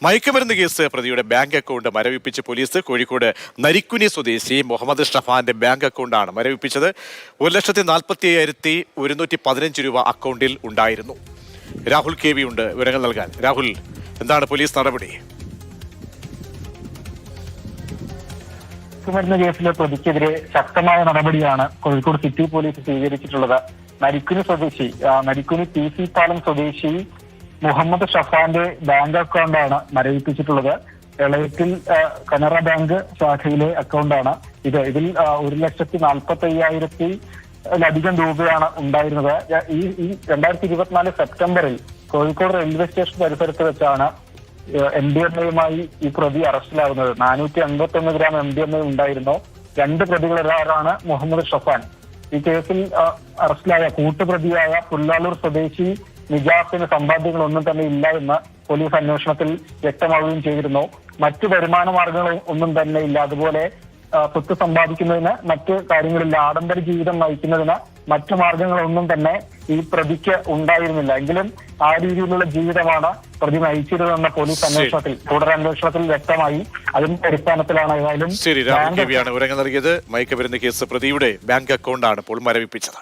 മയക്കുമരുന്ന് കേസ് പ്രതിയുടെ bank account മരവിപ്പിച്ച് പോലീസ്. കോഴിക്കോട് നരിക്കുനി സ്വദേശി മുഹമ്മദ് ഷഫാന്റെ ബാങ്ക് അക്കൗണ്ടാണ് മരവിപ്പിച്ചത്. 1,45,115 രൂപ അക്കൗണ്ടിൽ ഉണ്ടായിരുന്നു. രാഹുൽ KV ഉണ്ട് വിവരങ്ങൾ നൽകാൻ. രാഹുൽ, എന്താണ് പോലീസ് നടപടി? മയക്കുമരുന്ന് കേസിലെ പ്രതിക്കെതിരെ ശക്തമായ നടപടിയാണ് കോഴിക്കോട് സിറ്റി പോലീസ് സ്വീകരിച്ചിട്ടുള്ളത്. നരിക്കുനി PC പാലം സ്വദേശി മുഹമ്മദ് ഷഫാന്റെ ബാങ്ക് അക്കൗണ്ടാണ് മരവിപ്പിച്ചിട്ടുള്ളത്. എളയത്തിൽ കനറ ബാങ്ക് ശാഖയിലെ അക്കൗണ്ടാണ് ഇത്. ഇതിൽ 1,45,000-ലധികം രൂപയാണ് ഉണ്ടായിരുന്നത്. ഈ 2024 സെപ്റ്റംബറിൽ കോഴിക്കോട് റെയിൽവേ സ്റ്റേഷൻ പരിസരത്ത് വെച്ചാണ് MDMA-യുമായി ഈ പ്രതി അറസ്റ്റിലാവുന്നത്. 451 ഗ്രാം MDMA ഉണ്ടായിരുന്നു. 2 പ്രതികളാണ് മുഹമ്മദ് ഷഫാൻ. ഈ കേസിൽ അറസ്റ്റിലായ കൂട്ടുപ്രതിയായ പുല്ലാലൂർ സ്വദേശി നിജാസിന് സമ്പാദ്യങ്ങളൊന്നും തന്നെ ഇല്ല എന്ന് പോലീസ് അന്വേഷണത്തിൽ വ്യക്തമാവുകയും ചെയ്തിരുന്നു. മറ്റു വരുമാന മാർഗങ്ങൾ ഒന്നും തന്നെ ഇല്ല. അതുപോലെ സ്വത്ത് സമ്പാദിക്കുന്നതിന് മറ്റു കാര്യങ്ങളില്ല. ആഡംബര ജീവിതം നയിക്കുന്നതിന് മറ്റു മാർഗങ്ങളൊന്നും തന്നെ ഈ പ്രതിക്ക് ഉണ്ടായിരുന്നില്ല. എങ്കിലും ആ രീതിയിലുള്ള ജീവിതമാണ് പ്രതി നയിച്ചിരുന്നതെന്ന പോലീസ് അന്വേഷണത്തിൽ തുടരന്വേഷണത്തിൽ വ്യക്തമായി. അതിന്റെ അടിസ്ഥാനത്തിലാണ് ഏതായാലും മയക്കുമരുന്ന് കേസ് പ്രതിയുടെ ബാങ്ക് അക്കൗണ്ടാണ് ഇപ്പോൾ മരവിപ്പിച്ചത്.